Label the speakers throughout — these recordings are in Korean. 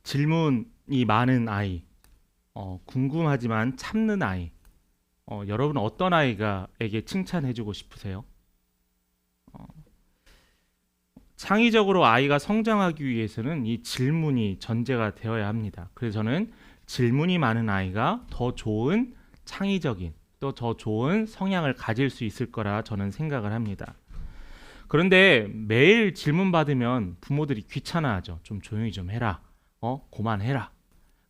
Speaker 1: 질문이 많은 아이, 궁금하지만 참는 아이. 여러분 어떤 아이가에게 칭찬해주고 싶으세요? 어, 창의적으로 아이가 성장하기 위해서는 이 질문이 전제가 되어야 합니다. 그래서 저는 질문이 많은 아이가 더 좋은 창의적인 또 더 좋은 성향을 가질 수 있을 거라 저는 생각을 합니다. 그런데 매일 질문 받으면 부모들이 귀찮아하죠. 좀 조용히 좀 해라. 그만해라.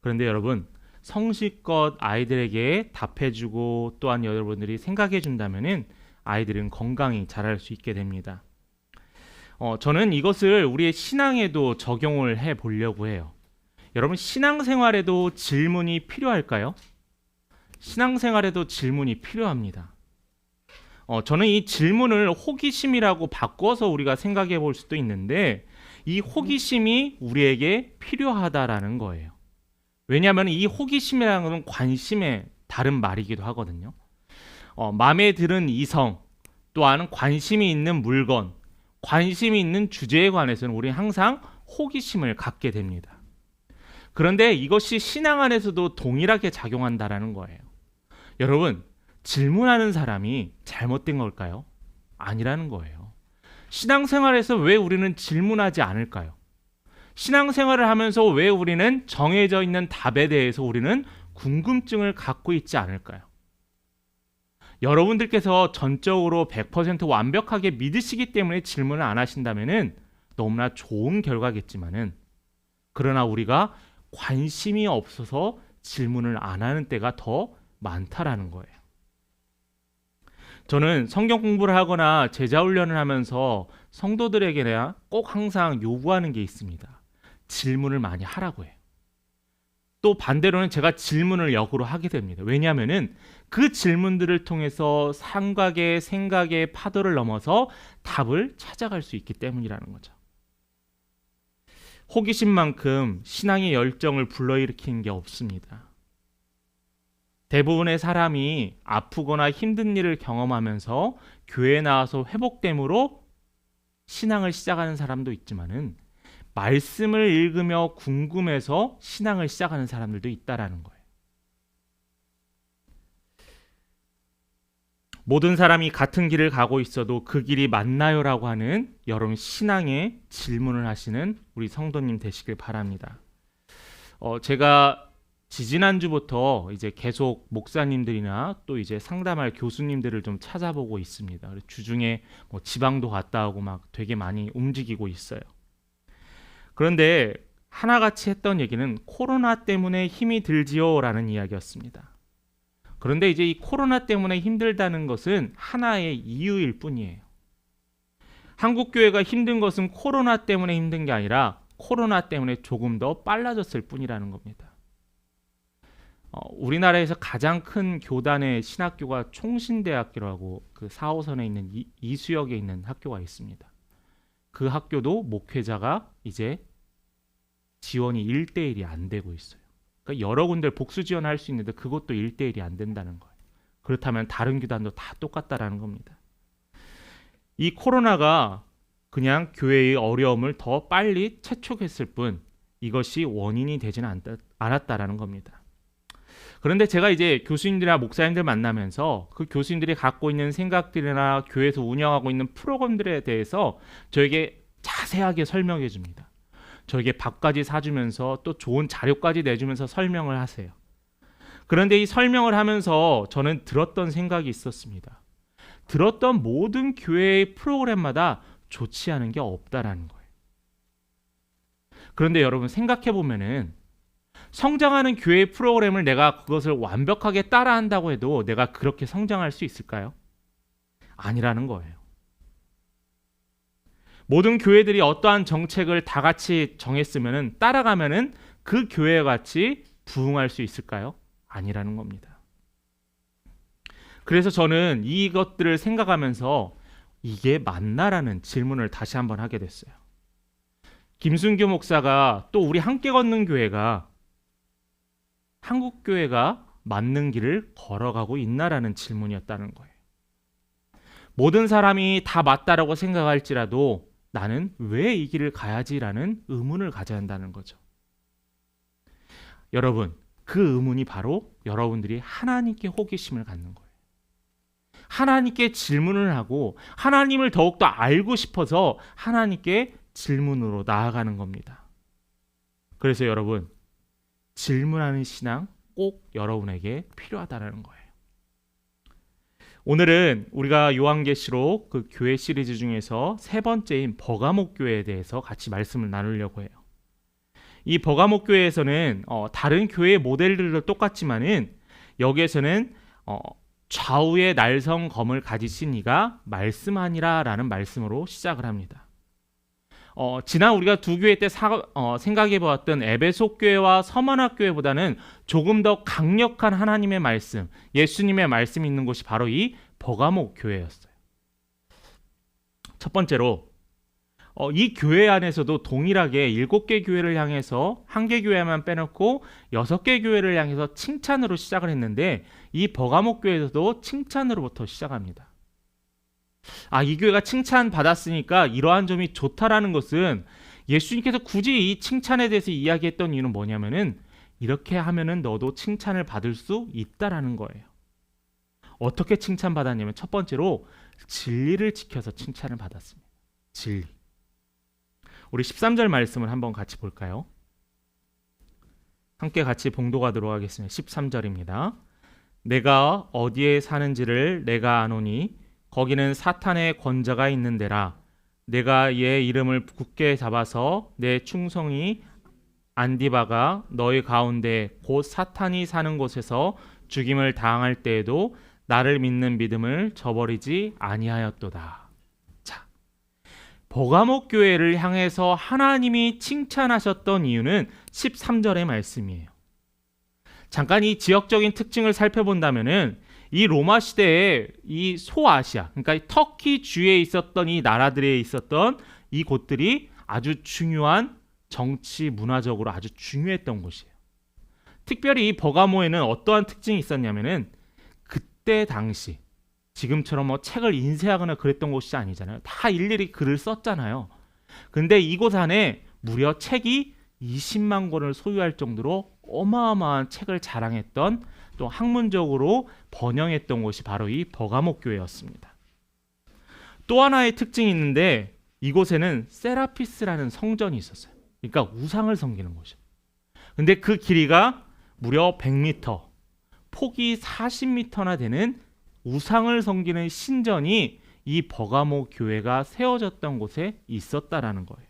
Speaker 1: 그런데 여러분 성실껏 아이들에게 답해주고 또한 여러분들이 생각해준다면은 아이들은 건강히 자랄 수 있게 됩니다. 저는 이것을 우리의 신앙에도 적용을 해 보려고 해요. 여러분 신앙생활에도 질문이 필요할까요? 신앙생활에도 질문이 필요합니다. 저는 이 질문을 호기심이라고 바꿔서 우리가 생각해 볼 수도 있는데 이 호기심이 우리에게 필요하다라는 거예요. 왜냐하면 이 호기심이라는 것은 관심의 다른 말이기도 하거든요. 마음에 드는 이성 또한 관심이 있는 물건, 관심이 있는 주제에 관해서는 우리는 항상 호기심을 갖게 됩니다. 그런데 이것이 신앙 안에서도 동일하게 작용한다라는 거예요. 여러분, 질문하는 사람이 잘못된 걸까요? 아니라는 거예요. 신앙생활에서 왜 우리는 질문하지 않을까요? 신앙생활을 하면서 왜 우리는 정해져 있는 답에 대해서 우리는 궁금증을 갖고 있지 않을까요? 여러분들께서 전적으로 100% 완벽하게 믿으시기 때문에 질문을 안 하신다면은 너무나 좋은 결과겠지만은 그러나 우리가 관심이 없어서 질문을 안 하는 때가 더 많다라는 거예요. 저는 성경 공부를 하거나 제자 훈련을 하면서 성도들에게나 꼭 항상 요구하는 게 있습니다. 질문을 많이 하라고 해요. 또 반대로는 제가 질문을 역으로 하게 됩니다. 왜냐하면은 그 질문들을 통해서 생각의 파도를 넘어서 답을 찾아갈 수 있기 때문이라는 거죠. 호기심만큼 신앙의 열정을 불러일으키는 게 없습니다. 대부분의 사람이 아프거나 힘든 일을 경험하면서 교회에 나와서 회복됨으로 신앙을 시작하는 사람도 있지만은 말씀을 읽으며 궁금해서 신앙을 시작하는 사람들도 있다라는 거예요. 모든 사람이 같은 길을 가고 있어도 그 길이 맞나요라고 하는 여러분 신앙에 질문을 하시는 우리 성도님 되시길 바랍니다. 제가 지지난주부터 이제 계속 목사님들이나 또 이제 상담할 교수님들을 좀 찾아보고 있습니다. 주중에 지방도 갔다 오고 막 되게 많이 움직이고 있어요. 그런데 하나같이 했던 얘기는 코로나 때문에 힘이 들지요라는 이야기였습니다. 그런데 이제 이 코로나 때문에 힘들다는 것은 하나의 이유일 뿐이에요. 한국 교회가 힘든 것은 코로나 때문에 힘든 게 아니라 코로나 때문에 조금 더 빨라졌을 뿐이라는 겁니다. 우리나라에서 가장 큰 교단의 신학교가 총신대학교라고 그 4호선에 있는 이수역에 있는 학교가 있습니다. 그 학교도 목회자가 이제 지원이 1대1이 안 되고 있어요. 그러니까 여러 군데 복수 지원할 수 있는데 그것도 1대1이 안 된다는 거예요. 그렇다면 다른 교단도 다 똑같다라는 겁니다. 이 코로나가 그냥 교회의 어려움을 더 빨리 채촉했을 뿐 이것이 원인이 되지는 않았다라는 겁니다. 그런데 제가 이제 교수님들이나 목사님들 만나면서 그 교수님들이 갖고 있는 생각들이나 교회에서 운영하고 있는 프로그램들에 대해서 저에게 자세하게 설명해 줍니다. 저에게 밥까지 사주면서 또 좋은 자료까지 내주면서 설명을 하세요. 그런데 이 설명을 하면서 저는 들었던 생각이 있었습니다. 들었던 모든 교회의 프로그램마다 좋지 않은 게 없다라는 거예요. 그런데 여러분 생각해 보면은 성장하는 교회의 프로그램을 내가 그것을 완벽하게 따라한다고 해도 내가 그렇게 성장할 수 있을까요? 아니라는 거예요. 모든 교회들이 어떠한 정책을 다 같이 정했으면 따라가면은 그 교회와 같이 부흥할 수 있을까요? 아니라는 겁니다. 그래서 저는 이것들을 생각하면서 이게 맞나라는 질문을 다시 한번 하게 됐어요. 김순규 목사가 또 우리 함께 걷는 교회가 한국 교회가 맞는 길을 걸어가고 있나라는 질문이었다는 거예요. 모든 사람이 다 맞다라고 생각할지라도 나는 왜 이 길을 가야지라는 의문을 가져야 한다는 거죠. 여러분, 그 의문이 바로 여러분들이 하나님께 호기심을 갖는 거예요. 하나님께 질문을 하고 하나님을 더욱더 알고 싶어서 하나님께 질문으로 나아가는 겁니다. 그래서 여러분, 질문하는 신앙 꼭 여러분에게 필요하다는 거예요. 오늘은 우리가 요한계시록 그 교회 시리즈 중에서 세 번째인 버가모 교회에 대해서 같이 말씀을 나누려고 해요. 이 버가모 교회에서는 다른 교회 모델들도 똑같지만은 여기에서는 좌우에 날성 검을 가지신 이가 말씀하니라 라는 말씀으로 시작을 합니다. 지난 우리가 두 교회 때 생각해 보았던 에베소 교회와 서머나 교회보다는 조금 더 강력한 하나님의 말씀, 예수님의 말씀이 있는 곳이 바로 이 버가모 교회였어요. 첫 번째로 이 교회 안에서도 동일하게 7개 교회를 향해서 1개 교회만 빼놓고 6개 교회를 향해서 칭찬으로 시작을 했는데 이 버가모 교회에서도 칭찬으로부터 시작합니다. 이 교회가 칭찬받았으니까 이러한 점이 좋다라는 것은 예수님께서 굳이 이 칭찬에 대해서 이야기했던 이유는 뭐냐면은 이렇게 하면은 너도 칭찬을 받을 수 있다라는 거예요. 어떻게 칭찬받았냐면 첫 번째로 진리를 지켜서 칭찬을 받았습니다. 진리. 우리 13절 말씀을 한번 같이 볼까요? 함께 같이 봉독하도록 하겠습니다. 13절입니다. 내가 어디에 사는지를 내가 아노니 거기는 사탄의 권자가 있는 데라. 내가 얘 이름을 굳게 잡아서 내 충성이 안디바가 너희 가운데 곧 사탄이 사는 곳에서 죽임을 당할 때에도 나를 믿는 믿음을 저버리지 아니하였도다. 버가모 교회를 향해서 하나님이 칭찬하셨던 이유는 13절의 말씀이에요. 잠깐 이 지역적인 특징을 살펴본다면은 이 로마 시대에 이 소아시아, 그러니까 터키 주에 있었던 이 나라들에 있었던 이 곳들이 아주 중요한 정치 문화적으로 아주 중요했던 곳이에요. 특별히 이 버가모에는 어떠한 특징이 있었냐면은 그때 당시 지금처럼 책을 인쇄하거나 그랬던 곳이 아니잖아요. 다 일일이 글을 썼잖아요. 근데 이곳 안에 무려 책이 20만 권을 소유할 정도로 어마어마한 책을 자랑했던 또 학문적으로 번영했던 곳이 바로 이 버가모 교회였습니다. 또 하나의 특징이 있는데 이곳에는 세라피스라는 성전이 있었어요. 그러니까 우상을 섬기는 곳이에요. 근데 그 길이가 무려 100m, 폭이 40m나 되는 우상을 섬기는 신전이 이 버가모 교회가 세워졌던 곳에 있었다라는 거예요.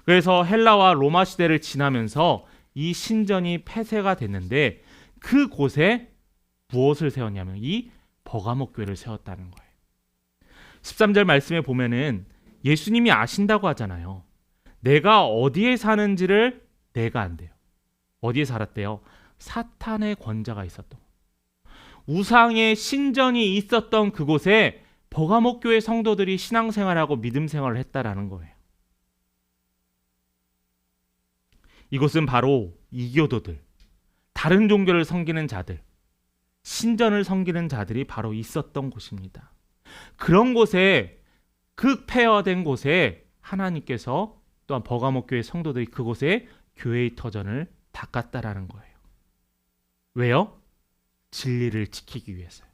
Speaker 1: 그래서 헬라와 로마 시대를 지나면서 이 신전이 폐쇄가 됐는데 그곳에 무엇을 세웠냐면 이 버가모 교회를 세웠다는 거예요. 13절 말씀에 보면은 예수님이 아신다고 하잖아요. 내가 어디에 사는지를 내가 안대요. 어디에 살았대요? 사탄의 권자가 있었던 우상의 신전이 있었던 그곳에 버가모 교회 성도들이 신앙생활하고 믿음 생활을 했다라는 거예요. 이곳은 바로 이교도들, 다른 종교를 섬기는 자들, 신전을 섬기는 자들이 바로 있었던 곳입니다. 그런 곳에 그 폐허된 곳에 하나님께서 또한 버가모 교회 성도들이 그곳에 교회의 터전을 닦았다라는 거예요. 왜요? 진리를 지키기 위해서요.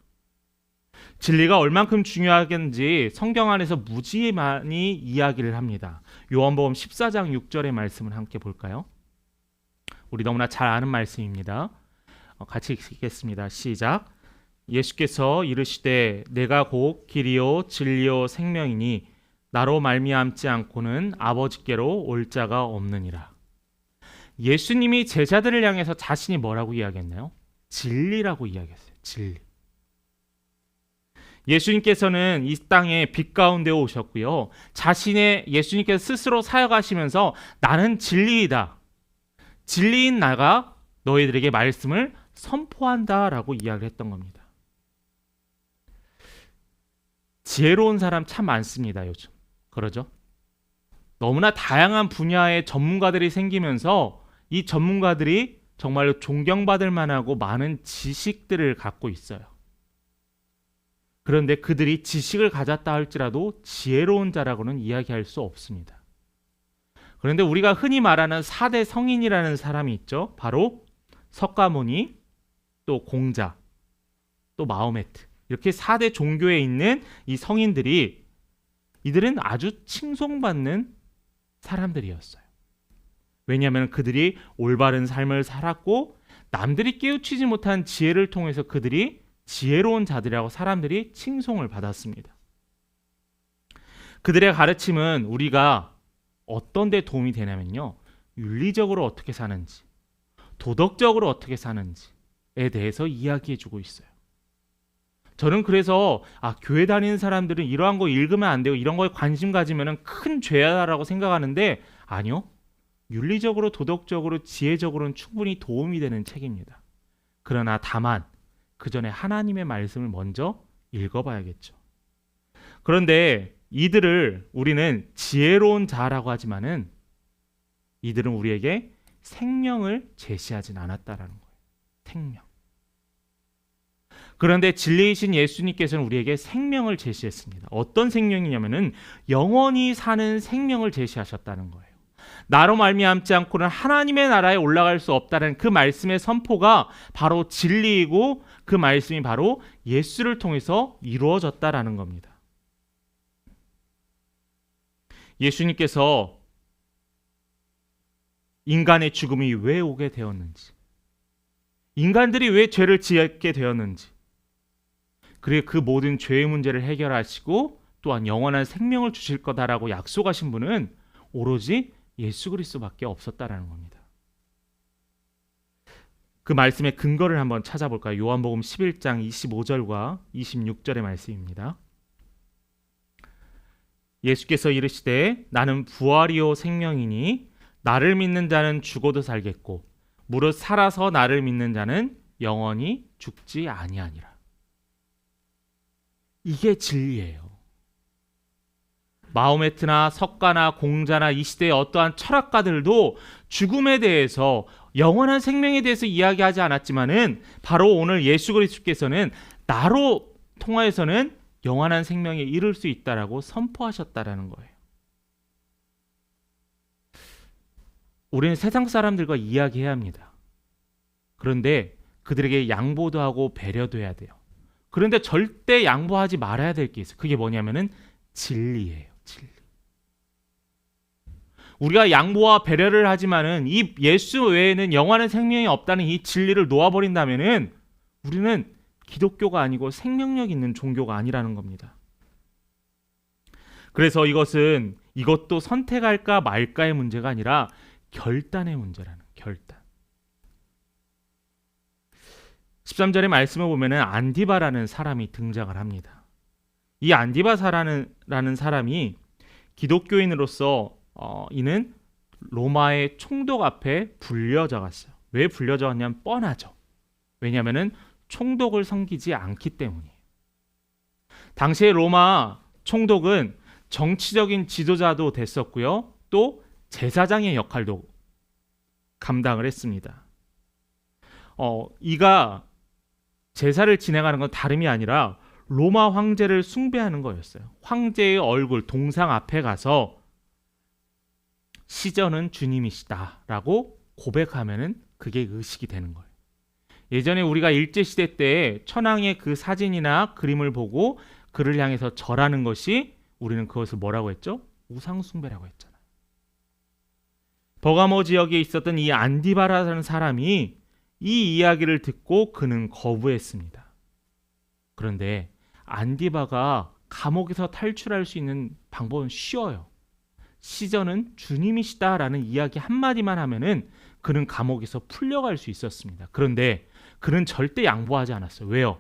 Speaker 1: 진리가 얼만큼 중요하겠는지 성경 안에서 무지 많이 이야기를 합니다. 요한복음 14장 6절의 말씀을 함께 볼까요? 우리 너무나 잘 아는 말씀입니다. 같이 읽겠습니다. 시작. 예수께서 이르시되 내가 곧 길이요 진리요 생명이니 나로 말미암지 않고는 아버지께로 올 자가 없느니라. 예수님이 제자들을 향해서 자신이 뭐라고 이야기했나요? 진리라고 이야기했어요. 진리. 예수님께서는 이 땅에 빛 가운데 오셨고요. 예수님께서 스스로 사역하시면서 나는 진리이다. 진리인 나가 너희들에게 말씀을 선포한다라고 이야기를 했던 겁니다. 지혜로운 사람 참 많습니다. 요즘. 그러죠? 너무나 다양한 분야의 전문가들이 생기면서 이 전문가들이 정말로 존경받을 만하고 많은 지식들을 갖고 있어요. 그런데 그들이 지식을 가졌다 할지라도 지혜로운 자라고는 이야기할 수 없습니다. 그런데 우리가 흔히 말하는 4대 성인이라는 사람이 있죠. 바로 석가모니, 또 공자, 또 마호메트. 이렇게 4대 종교에 있는 이 성인들이 이들은 아주 칭송받는 사람들이었어요. 왜냐하면 그들이 올바른 삶을 살았고 남들이 깨우치지 못한 지혜를 통해서 그들이 지혜로운 자들이라고 사람들이 칭송을 받았습니다. 그들의 가르침은 우리가 어떤 데 도움이 되냐면요. 윤리적으로 어떻게 사는지, 도덕적으로 어떻게 사는지에 대해서 이야기해주고 있어요. 저는 그래서 교회 다니는 사람들은 이러한 거 읽으면 안 돼요. 이런 거에 관심 가지면 큰 죄야라고 생각하는데 아니요. 윤리적으로 도덕적으로 지혜적으로는 충분히 도움이 되는 책입니다. 그러나 다만 그 전에 하나님의 말씀을 먼저 읽어봐야겠죠. 그런데 이들을 우리는 지혜로운 자라고 하지만은 이들은 우리에게 생명을 제시하진 않았다라는 거예요. 생명. 그런데 진리이신 예수님께서는 우리에게 생명을 제시했습니다. 어떤 생명이냐면은 영원히 사는 생명을 제시하셨다는 거예요. 나로 말미암지 않고는 하나님의 나라에 올라갈 수 없다는 그 말씀의 선포가 바로 진리이고 그 말씀이 바로 예수를 통해서 이루어졌다라는 겁니다. 예수님께서 인간의 죽음이 왜 오게 되었는지, 인간들이 왜 죄를 지게 되었는지, 그리고 그 모든 죄의 문제를 해결하시고 또한 영원한 생명을 주실 거다라고 약속하신 분은 오로지 예수 그리스도밖에 없었다라는 겁니다. 그 말씀의 근거를 한번 찾아볼까요? 요한복음 11장 25절과 26절의 말씀입니다. 예수께서 이르시되 나는 부활이요 생명이니 나를 믿는 자는 죽어도 살겠고 무릇 살아서 나를 믿는 자는 영원히 죽지 아니하니라. 이게 진리예요. 마호메트나 석가나 공자나 이 시대의 어떠한 철학가들도 죽음에 대해서 영원한 생명에 대해서 이야기하지 않았지만은 바로 오늘 예수 그리스도께서는 나로 통하여서는 영원한 생명에 이를 수 있다라고 선포하셨다라는 거예요. 우리는 세상 사람들과 이야기해야 합니다. 그런데 그들에게 양보도 하고 배려도 해야 돼요. 그런데 절대 양보하지 말아야 될 게 있어요. 그게 뭐냐면은 진리예요. 진리. 우리가 양보와 배려를 하지만은 이 예수 외에는 영원한 생명이 없다는 이 진리를 놓아버린다면은 우리는 기독교가 아니고 생명력 있는 종교가 아니라는 겁니다. 그래서 이것도 선택할까 말까의 문제가 아니라 결단의 문제라는 결단. 13절의 말씀을 보면은 안디바라는 사람이 등장을 합니다. 이 안디바라는 사람이 기독교인으로서 이는 로마의 총독 앞에 불려져갔어요. 왜 불려져갔냐면 뻔하죠. 왜냐하면은 총독을 섬기지 않기 때문이에요. 당시의 로마 총독은 정치적인 지도자도 됐었고요. 또 제사장의 역할도 감당을 했습니다. 이가 제사를 진행하는 건 다름이 아니라 로마 황제를 숭배하는 거였어요. 황제의 얼굴 동상 앞에 가서 시전은 주님이시다라고 고백하면은 그게 의식이 되는 거예요. 예전에 우리가 일제시대 때 천황의 그 사진이나 그림을 보고 그를 향해서 절하는 것이 우리는 그것을 뭐라고 했죠? 우상숭배라고 했잖아요. 버가모 지역에 있었던 이 안디바라는 사람이 이 이야기를 듣고 그는 거부했습니다. 그런데 안디바가 감옥에서 탈출할 수 있는 방법은 쉬워요. 시전은 주님이시다라는 이야기 한마디만 하면은 그는 감옥에서 풀려갈 수 있었습니다. 그런데 그는 절대 양보하지 않았어요. 왜요?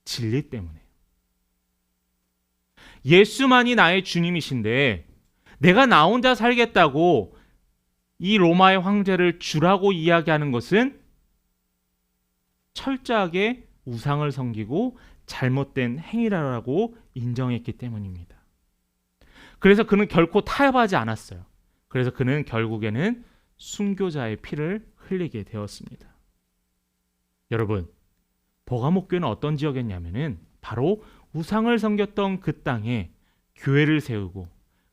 Speaker 1: 진리 때문에. 예수만이 나의 주님이신데 내가 나 혼자 살겠다고 이 로마의 황제를 주라고 이야기하는 것은 철저하게 우상을 섬기고 잘못된 행위라고 인정했기 때문입니다. 그래서 그는 결코 타협하지 않았어요. 그래서 그는 결국에는 순교자의 피를 흘리게 되었습니다. 여러분, 버가모 교회는 어떤 지역이었냐면은 바로 우상을 섬겼던 그 땅에 교회를 세우고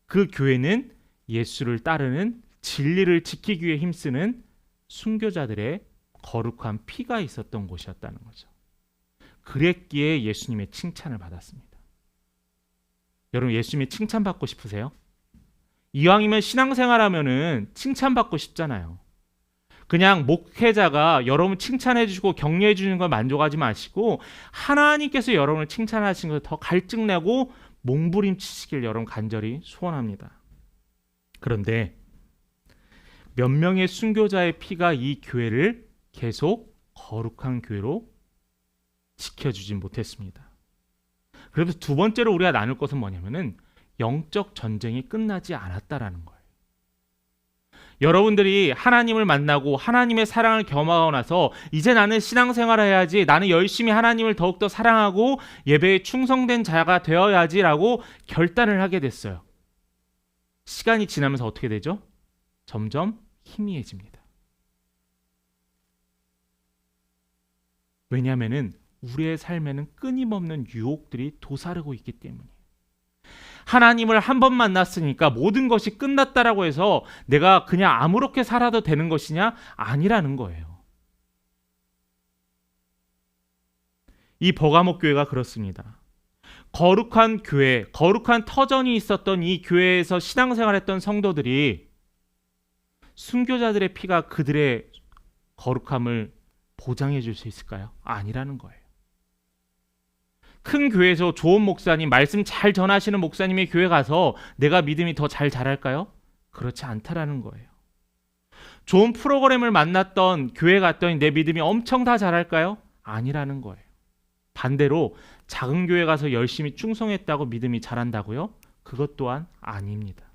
Speaker 1: 그 교회는 예수를 따르는 진리를 지키기 위해 힘쓰는 순교자들의 거룩한 피가 있었던 곳이었다는 거죠. 그랬기에 예수님의 칭찬을 받았습니다. 여러분, 예수님의 칭찬받고 싶으세요? 이왕이면 신앙생활하면은 칭찬받고 싶잖아요. 그냥 목회자가 여러분 칭찬해 주시고 격려해 주는 걸 만족하지 마시고 하나님께서 여러분을 칭찬하시는 것을 더 갈증내고 몸부림치시길 여러분 간절히 소원합니다. 그런데 몇 명의 순교자의 피가 이 교회를 계속 거룩한 교회로 지켜주진 못했습니다. 그래서 두 번째로 우리가 나눌 것은 뭐냐면은 영적 전쟁이 끝나지 않았다라는 거예요. 여러분들이 하나님을 만나고 하나님의 사랑을 경험하고 나서 이제 나는 신앙생활을 해야지, 나는 열심히 하나님을 더욱더 사랑하고 예배에 충성된 자가 되어야지라고 결단을 하게 됐어요. 시간이 지나면서 어떻게 되죠? 점점 희미해집니다. 왜냐하면 우리의 삶에는 끊임없는 유혹들이 도사르고 있기 때문이에요. 하나님을 한 번 만났으니까 모든 것이 끝났다라고 해서 내가 그냥 아무렇게 살아도 되는 것이냐? 아니라는 거예요. 이 버가모 교회가 그렇습니다. 거룩한 교회, 거룩한 터전이 있었던 이 교회에서 신앙생활했던 성도들이 순교자들의 피가 그들의 거룩함을 보장해 줄 수 있을까요? 아니라는 거예요. 큰 교회에서 좋은 목사님, 말씀 잘 전하시는 목사님의 교회 가서 내가 믿음이 더 잘 자랄까요? 그렇지 않다라는 거예요. 좋은 프로그램을 만났던 교회 갔더니 내 믿음이 엄청 다 자랄까요? 아니라는 거예요. 반대로 작은 교회 가서 열심히 충성했다고 믿음이 자란다고요? 그것 또한 아닙니다.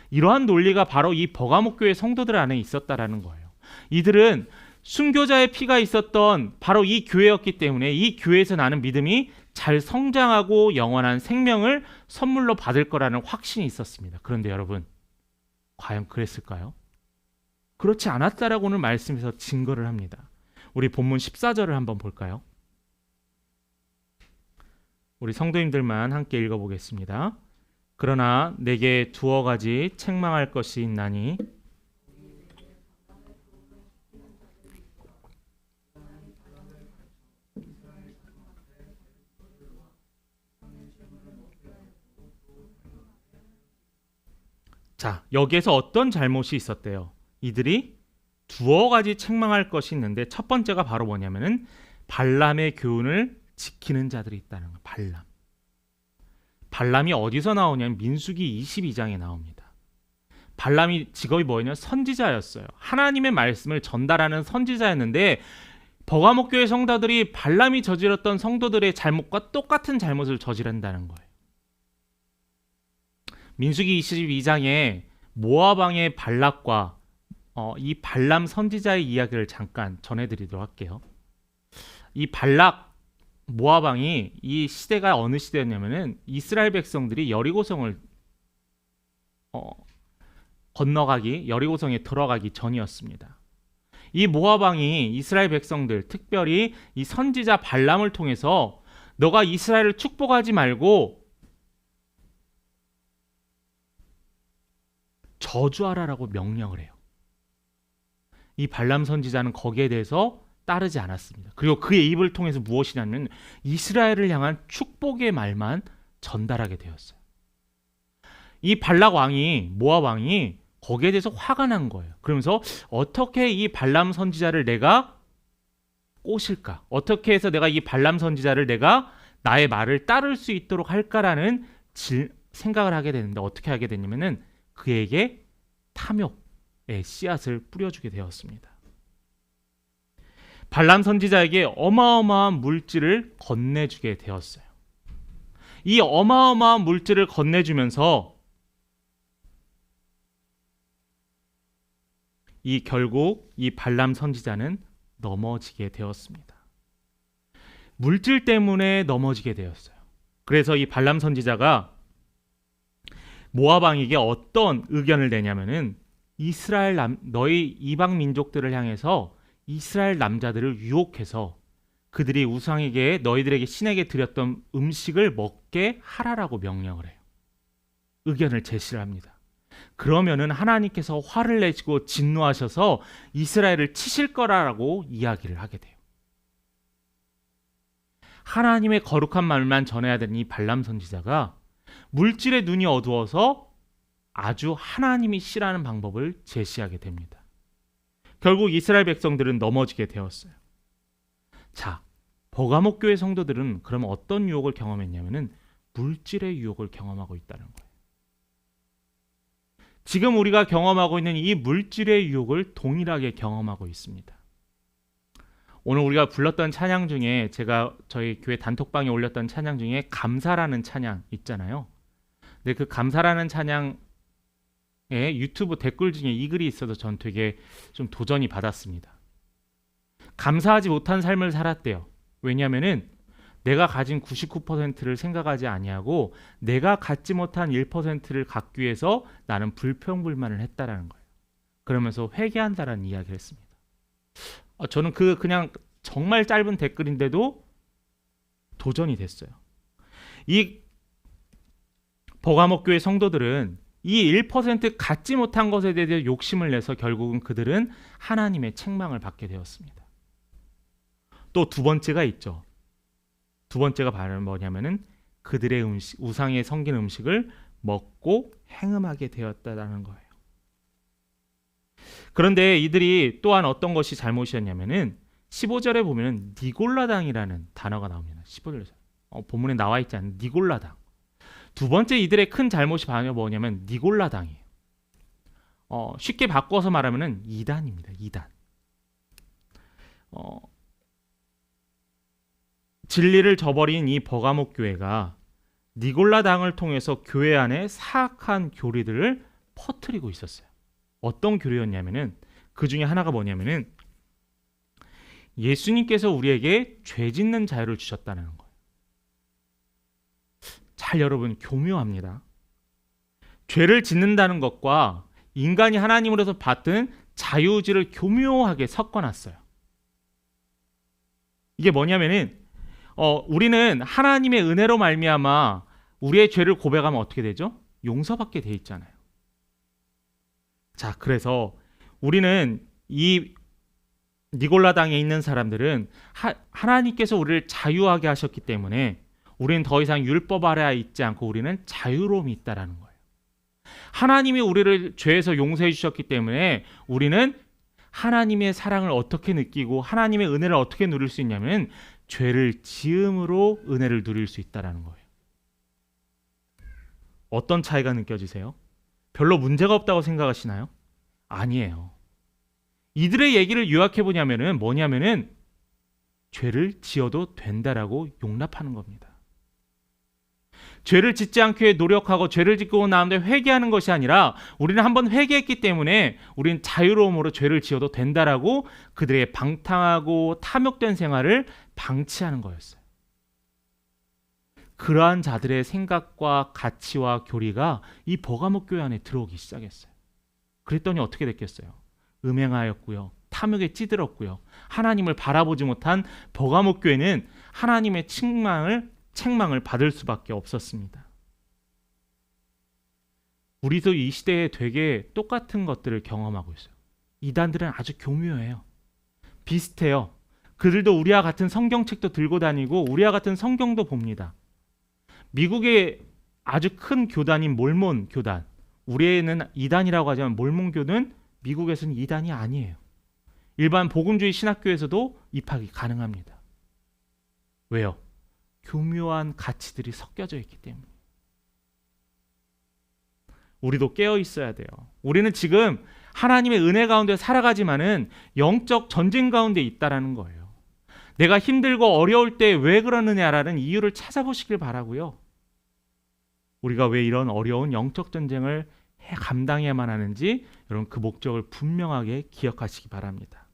Speaker 1: 이러한 논리가 바로 이 버가모 교회 성도들 안에 있었다라는 거예요. 이들은 순교자의 피가 있었던 바로 이 교회였기 때문에 이 교회에서 나는 믿음이 잘 성장하고 영원한 생명을 선물로 받을 거라는 확신이 있었습니다. 그런데 여러분, 과연 그랬을까요? 그렇지 않았다라고 오늘 말씀에서 증거를 합니다. 우리 본문 14절을 한번 볼까요? 우리 성도님들만 함께 읽어보겠습니다. 그러나 내게 두어 가지 책망할 것이 있나니 자, 여기에서 어떤 잘못이 있었대요? 이들이 두어 가지 책망할 것이 있는데 첫 번째가 바로 뭐냐면은 발람의 교훈을 지키는 자들이 있다는 거예요. 발람. 발람이 어디서 나오냐면 민수기 22장에 나옵니다. 발람이 직업이 뭐냐면 선지자였어요. 하나님의 말씀을 전달하는 선지자였는데 버가모 교회 성도들이 발람이 저질렀던 성도들의 잘못과 똑같은 잘못을 저지른다는 거예요. 민수기 22장에 모압 왕의 발락과 이 발람 선지자의 이야기를 잠깐 전해드리도록 할게요. 이 발락 모압 왕이 이 시대가 어느 시대였냐면은 이스라엘 백성들이 여리고성을 건너가기, 여리고성에 들어가기 전이었습니다. 이 모압 왕이 이스라엘 백성들, 특별히 이 선지자 발람을 통해서 너가 이스라엘을 축복하지 말고 저주하라라고 명령을 해요. 이 발람 선지자는 거기에 대해서 따르지 않았습니다. 그리고 그의 입을 통해서 무엇이냐면 이스라엘을 향한 축복의 말만 전달하게 되었어요. 이 발락 왕이, 모압 왕이 거기에 대해서 화가 난 거예요. 그러면서 어떻게 이 발람 선지자를 내가 꼬실까? 어떻게 해서 내가 이 발람 선지자를 내가 나의 말을 따를 수 있도록 할까라는 생각을 하게 되는데 어떻게 하게 되냐면은 그에게 탐욕의 씨앗을 뿌려주게 되었습니다. 발람 선지자에게 어마어마한 물질을 건네주게 되었어요. 이 어마어마한 물질을 건네주면서 결국 이 발람 선지자는 넘어지게 되었습니다. 물질 때문에 넘어지게 되었어요. 그래서 이 발람 선지자가 모압 왕에게 어떤 의견을 내냐면은 너희 이방 민족들을 향해서 이스라엘 남자들을 유혹해서 그들이 우상에게 너희들에게 신에게 드렸던 음식을 먹게 하라라고 명령을 해요. 의견을 제시를 합니다. 그러면은 하나님께서 화를 내시고 진노하셔서 이스라엘을 치실 거라고 이야기를 하게 돼요. 하나님의 거룩한 말만 전해야 되는 이 발람 선지자가 물질의 눈이 어두워서 아주 하나님이 싫어하는 방법을 제시하게 됩니다. 결국 이스라엘 백성들은 넘어지게 되었어요. 자, 버가목 교회 성도들은 그럼 어떤 유혹을 경험했냐면은 물질의 유혹을 경험하고 있다는 거예요. 지금 우리가 경험하고 있는 이 물질의 유혹을 동일하게 경험하고 있습니다. 오늘 우리가 불렀던 찬양 중에 제가 저희 교회 단톡방에 올렸던 찬양 중에 감사라는 찬양 있잖아요. 근데 그 감사라는 찬양에 유튜브 댓글 중에 이 글이 있어서 전 되게 좀 도전이 받았습니다. 감사하지 못한 삶을 살았대요. 왜냐하면은 내가 가진 99%를 생각하지 아니하고 내가 갖지 못한 1%를 갖기 위해서 나는 불평불만을 했다라는 거예요. 그러면서 회개한다라는 이야기를 했습니다. 저는 그냥 정말 짧은 댓글인데도 도전이 됐어요. 이 버가목 교회 성도들은 이 1% 갖지 못한 것에 대해 욕심을 내서 결국은 그들은 하나님의 책망을 받게 되었습니다. 또 두 번째가 있죠. 두 번째가 바로 뭐냐면은 그들의 우상에 섬긴 음식을 먹고 행음하게 되었다라는 거예요. 그런데 이들이 또한 어떤 것이 잘못이었냐면은 15절에 보면은 니골라당이라는 단어가 나옵니다. 15절에서 본문에 나와 있지 않은 니골라당. 두 번째 이들의 큰 잘못이 바로 뭐냐면 니골라당이에요. 쉽게 바꿔서 말하면은 이단입니다. 이단. 진리를 저버린 이 버가목 교회가 니골라당을 통해서 교회 안에 사악한 교리들을 퍼뜨리고 있었어요. 어떤 교리였냐면은 그 중에 하나가 뭐냐면은 예수님께서 우리에게 죄 짓는 자유를 주셨다는 거예요. 잘 여러분 교묘합니다. 죄를 짓는다는 것과 인간이 하나님으로서 받은 자유의지를 교묘하게 섞어놨어요. 이게 뭐냐면은 우리는 하나님의 은혜로 말미암아 우리의 죄를 고백하면 어떻게 되죠? 용서받게 돼 있잖아요. 자, 그래서 우리는 이 니골라당에 있는 사람들은 하나님께서 우리를 자유하게 하셨기 때문에 우리는 더 이상 율법 아래 있지 않고 우리는 자유로움이 있다라는 거예요. 하나님이 우리를 죄에서 용서해 주셨기 때문에 우리는 하나님의 사랑을 어떻게 느끼고 하나님의 은혜를 어떻게 누릴 수 있냐면 죄를 지음으로 은혜를 누릴 수 있다라는 거예요. 어떤 차이가 느껴지세요? 별로 문제가 없다고 생각하시나요? 아니에요. 이들의 얘기를 요약해 보냐면은 뭐냐면은 죄를 지어도 된다라고 용납하는 겁니다. 죄를 짓지 않게 노력하고 죄를 짓고 난 다음에 회개하는 것이 아니라 우리는 한번 회개했기 때문에 우리는 자유로움으로 죄를 지어도 된다라고 그들의 방탕하고 탐욕된 생활을 방치하는 거였어요. 그러한 자들의 생각과 가치와 교리가 이 버가목 교회 안에 들어오기 시작했어요. 그랬더니 어떻게 됐겠어요? 음행하였고요. 탐욕에 찌들었고요. 하나님을 바라보지 못한 버가목 교회는 하나님의 책망을 받을 수밖에 없었습니다. 우리도 이 시대에 되게 똑같은 것들을 경험하고 있어요. 이단들은 아주 교묘해요. 비슷해요. 그들도 우리와 같은 성경책도 들고 다니고 우리와 같은 성경도 봅니다. 미국의 아주 큰 교단인 몰몬 교단, 우리는 이단이라고 하지만 몰몬교는 미국에서는 이단이 아니에요. 일반 복음주의 신학교에서도 입학이 가능합니다. 왜요? 교묘한 가치들이 섞여져 있기 때문에. 우리도 깨어 있어야 돼요. 우리는 지금 하나님의 은혜 가운데 살아가지만은 영적 전쟁 가운데 있다라는 거예요. 내가 힘들고 어려울 때 왜 그러느냐라는 이유를 찾아보시길 바라고요. 우리가 왜 이런 어려운 영적 전쟁을 감당해야만 하는지 여러분 그 목적을 분명하게 기억하시기 바랍니다.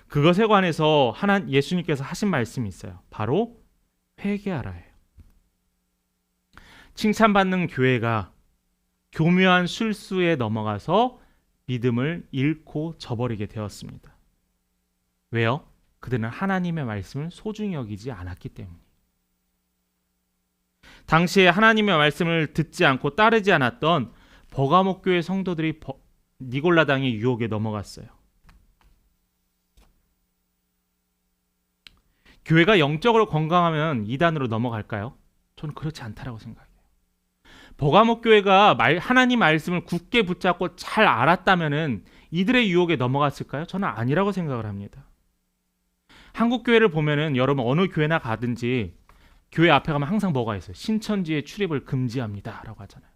Speaker 1: 그것에 관해서 예수님께서 하신 말씀이 있어요. 바로 회개하라예요. 칭찬받는 교회가 교묘한 술수에 넘어가서 믿음을 잃고 저버리게 되었습니다. 왜요? 그들은 하나님의 말씀을 소중히 여기지 않았기 때문이에요. 당시에 하나님의 말씀을 듣지 않고 따르지 않았던 버가모 교회 성도들이 니골라당의 유혹에 넘어갔어요. 교회가 영적으로 건강하면 이단으로 넘어갈까요? 저는 그렇지 않다라고 생각해요. 버가모 교회가 하나님 말씀을 굳게 붙잡고 잘 알았다면은 이들의 유혹에 넘어갔을까요? 저는 아니라고 생각을 합니다. 한국 교회를 보면은 여러분 어느 교회나 가든지 교회 앞에 가면 항상 뭐가 있어요? 신천지의 출입을 금지합니다라고 하잖아요.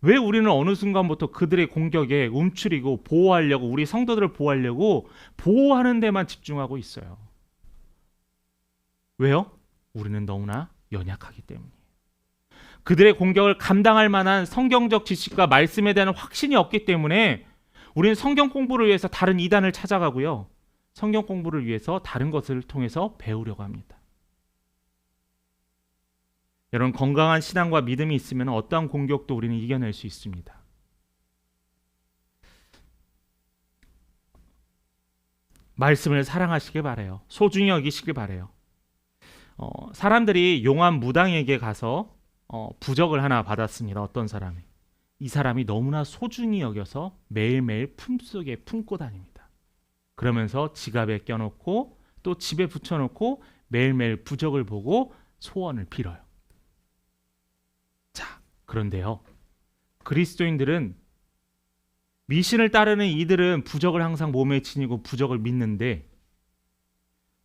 Speaker 1: 왜 우리는 어느 순간부터 그들의 공격에 움츠리고 보호하려고, 우리 성도들을 보호하려고 보호하는 데만 집중하고 있어요? 왜요? 우리는 너무나 연약하기 때문이에요. 그들의 공격을 감당할 만한 성경적 지식과 말씀에 대한 확신이 없기 때문에 우리는 성경 공부를 위해서 다른 이단을 찾아가고요. 성경 공부를 위해서 다른 것을 통해서 배우려고 합니다. 여러분, 건강한 신앙과 믿음이 있으면 어떠한 공격도 우리는 이겨낼 수 있습니다. 말씀을 사랑하시길 바라요. 소중히 여기시길 바라요. 사람들이 용한 무당에게 가서 부적을 하나 받았습니다. 어떤 사람이. 이 사람이 너무나 소중히 여겨서 매일매일 품속에 품고 다닙니다. 그러면서 지갑에 껴놓고 또 집에 붙여놓고 매일매일 부적을 보고 소원을 빌어요. 자, 그런데요, 그리스도인들은, 미신을 따르는 이들은 부적을 항상 몸에 지니고 부적을 믿는데,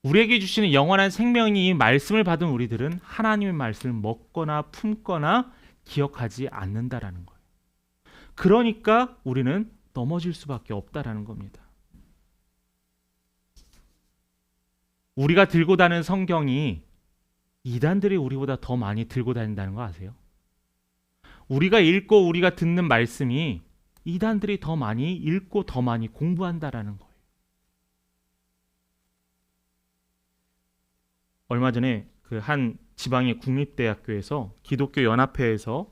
Speaker 1: 우리에게 주시는 영원한 생명이 이 말씀을 받은 우리들은 하나님의 말씀을 먹거나 품거나 기억하지 않는다라는 거예요. 그러니까 우리는 넘어질 수밖에 없다라는 겁니다. 우리가 들고 다니는 성경이 이단들이 우리보다 더 많이 들고 다닌다는 거 아세요? 우리가 읽고 우리가 듣는 말씀이 이단들이 더 많이 읽고 더 많이 공부한다라는 거예요. 얼마 전에 그 한 지방의 국립대학교에서 기독교 연합회에서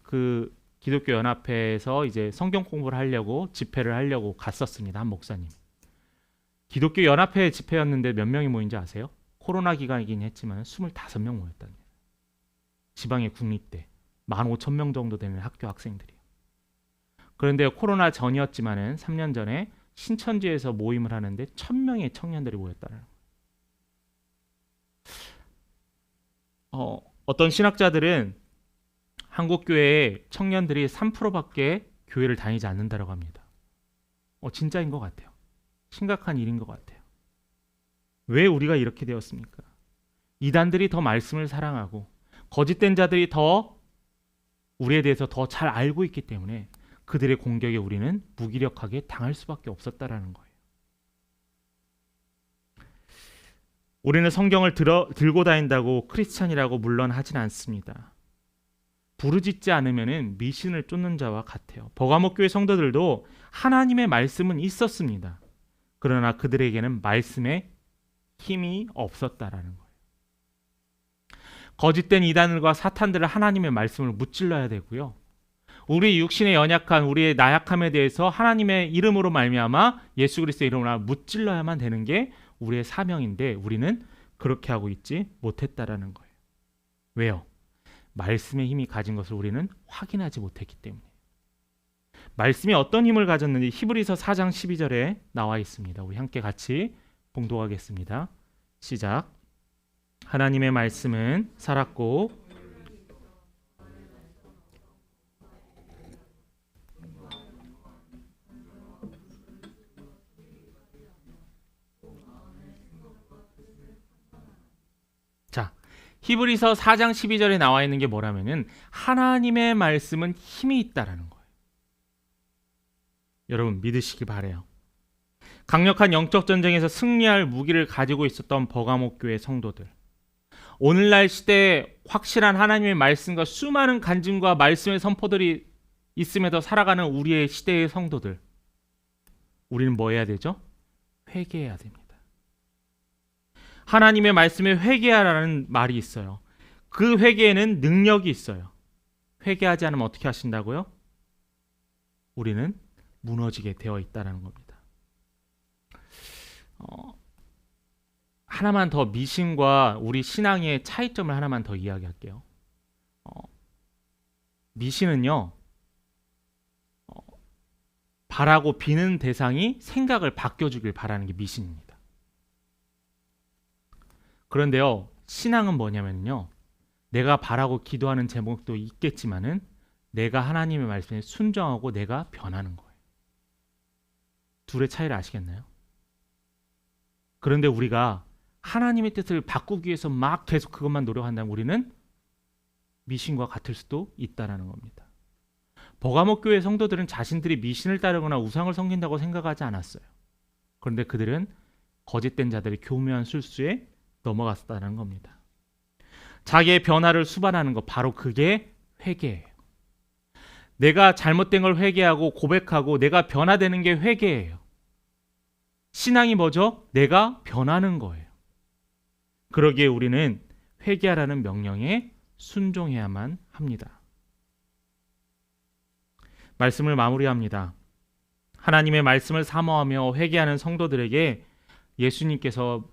Speaker 1: 그 기독교 연합회에서 이제 성경 공부를 하려고 집회를 하려고 갔었습니다. 한 목사님. 기독교 연합회 집회였는데 몇 명이 모인지 아세요? 코로나 기간이긴 했지만 25명 모였답니다. 지방의 국립대 15,000명 정도 되는 학교 학생들이요. 그런데 코로나 전이었지만은 3년 전에 신천지에서 모임을 하는데 1,000명의 청년들이 모였다는 거예요. 어떤 신학자들은 한국 교회의 청년들이 3%밖에 교회를 다니지 않는다고 합니다. 진짜인 것 같아요. 심각한 일인 것 같아요. 왜 우리가 이렇게 되었습니까? 이단들이 더 말씀을 사랑하고 거짓된 자들이 더 우리에 대해서 더 잘 알고 있기 때문에 그들의 공격에 우리는 무기력하게 당할 수밖에 없었다라는 거예요. 우리는 성경을 들고 다닌다고 크리스찬이라고 물론 하진 않습니다. 부르짖지 않으면 미신을 쫓는 자와 같아요. 버가모 교회 성도들도 하나님의 말씀은 있었습니다. 그러나 그들에게는 말씀에 힘이 없었다라는 거예요. 거짓된 이단들과 사탄들을 하나님의 말씀을 무찔러야 되고요. 우리 육신의 연약한 우리의 나약함에 대해서 하나님의 이름으로 말미암아 예수 그리스도의 이름으로 무찔러야만 되는 게 우리의 사명인데 우리는 그렇게 하고 있지 못했다라는 거예요. 왜요? 말씀의 힘이 가진 것을 우리는 확인하지 못했기 때문에. 말씀이 어떤 힘을 가졌는지 히브리서 4장 12절에 나와 있습니다. 우리 함께 같이 봉독하겠습니다. 시작. 하나님의 말씀은 살았고 자, 히브리서 4장 12절에 나와 있는 게 뭐라면은 하나님의 말씀은 힘이 있다라는 거예요. 여러분 믿으시기 바라요. 강력한 영적 전쟁에서 승리할 무기를 가지고 있었던 버가모 교회 성도들. 오늘날 시대에 확실한 하나님의 말씀과 수많은 간증과 말씀의 선포들이 있음에도 살아가는 우리의 시대의 성도들. 우리는 뭐 해야 되죠? 회개해야 됩니다. 하나님의 말씀에 회개하라는 말이 있어요. 그 회개에는 능력이 있어요. 회개하지 않으면 어떻게 하신다고요? 우리는 무너지게 되어 있다는 겁니다. 하나만 더 미신과 우리 신앙의 차이점을 하나만 더 이야기할게요. 미신은요, 바라고 비는 대상이 생각을 바뀌어주길 바라는 게 미신입니다. 그런데요, 신앙은 뭐냐면요, 내가 바라고 기도하는 제목도 있겠지만은 내가 하나님의 말씀에 순종하고 내가 변하는 거예요. 둘의 차이를 아시겠나요? 그런데 우리가 하나님의 뜻을 바꾸기 위해서 막 계속 그것만 노력한다면 우리는 미신과 같을 수도 있다는 겁니다. 버가모 교회 성도들은 자신들이 미신을 따르거나 우상을 섬긴다고 생각하지 않았어요. 그런데 그들은 거짓된 자들의 교묘한 술수에 넘어갔다는 겁니다. 자기의 변화를 수반하는 것, 바로 그게 회개예요. 내가 잘못된 걸 회개하고 고백하고 내가 변화되는 게 회개예요. 신앙이 뭐죠? 내가 변하는 거예요. 그러기에 우리는 회개하라는 명령에 순종해야만 합니다. 말씀을 마무리합니다. 하나님의 말씀을 사모하며 회개하는 성도들에게 예수님께서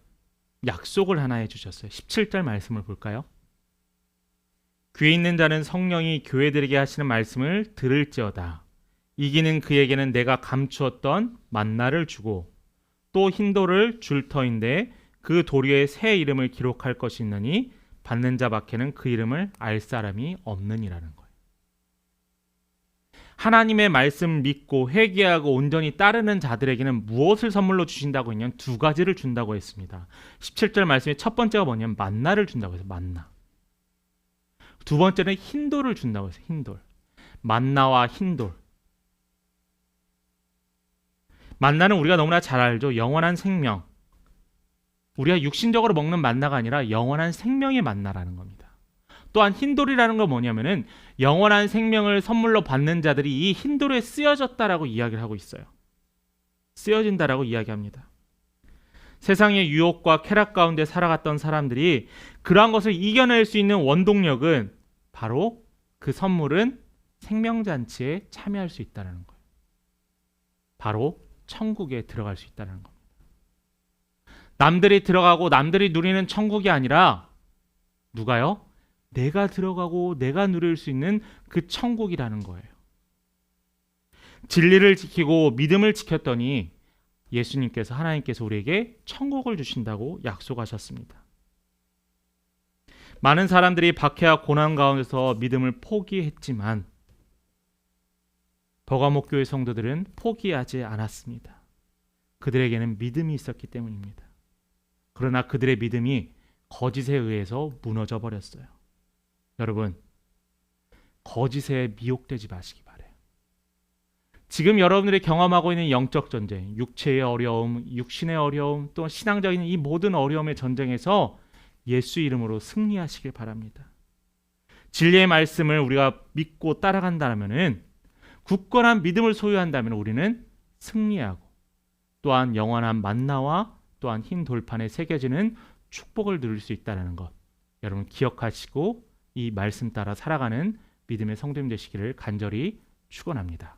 Speaker 1: 약속을 하나 해주셨어요. 17절 말씀을 볼까요? 귀에 있는 자는 성령이 교회들에게 하시는 말씀을 들을지어다. 이기는 그에게는 내가 감추었던 만나를 주고 또 흰 돌을 줄 터인데 그 돌 위에 새 이름을 기록할 것이 있느니 받는 자 밖에는 그 이름을 알 사람이 없느니라는 거예요. 하나님의 말씀 믿고 회개하고 온전히 따르는 자들에게는 무엇을 선물로 주신다고 했냐면 두 가지를 준다고 했습니다. 17절 말씀의 첫 번째가 뭐냐면 만나를 준다고 해서 만나. 두 번째는 흰돌을 준다고 해서 흰돌. 만나와 흰돌. 만나는 우리가 너무나 잘 알죠. 영원한 생명. 우리가 육신적으로 먹는 만나가 아니라 영원한 생명의 만나라는 겁니다. 또한 흰돌이라는 건 뭐냐면은 영원한 생명을 선물로 받는 자들이 이 흰돌에 쓰여졌다라고 이야기를 하고 있어요. 쓰여진다라고 이야기합니다. 세상의 유혹과 쾌락 가운데 살아갔던 사람들이 그러한 것을 이겨낼 수 있는 원동력은 바로 그 선물은 생명잔치에 참여할 수 있다는 거예요. 바로 천국에 들어갈 수 있다는 겁니다. 남들이 들어가고 남들이 누리는 천국이 아니라 누가요? 내가 들어가고 내가 누릴 수 있는 그 천국이라는 거예요. 진리를 지키고 믿음을 지켰더니 예수님께서 하나님께서 우리에게 천국을 주신다고 약속하셨습니다. 많은 사람들이 박해와 고난 가운데서 믿음을 포기했지만 버가모 교회 성도들은 포기하지 않았습니다. 그들에게는 믿음이 있었기 때문입니다. 그러나 그들의 믿음이 거짓에 의해서 무너져 버렸어요. 여러분, 거짓에 미혹되지 마시기 바래요. 지금 여러분들이 경험하고 있는 영적 전쟁, 육체의 어려움, 육신의 어려움, 또 신앙적인 이 모든 어려움의 전쟁에서 예수 이름으로 승리하시길 바랍니다. 진리의 말씀을 우리가 믿고 따라간다면은, 굳건한 믿음을 소유한다면 우리는 승리하고 또한 영원한 만나와 또한 흰 돌판에 새겨지는 축복을 누릴 수 있다는 것, 여러분 기억하시고 이 말씀 따라 살아가는 믿음의 성도님 되시기를 간절히 축원합니다.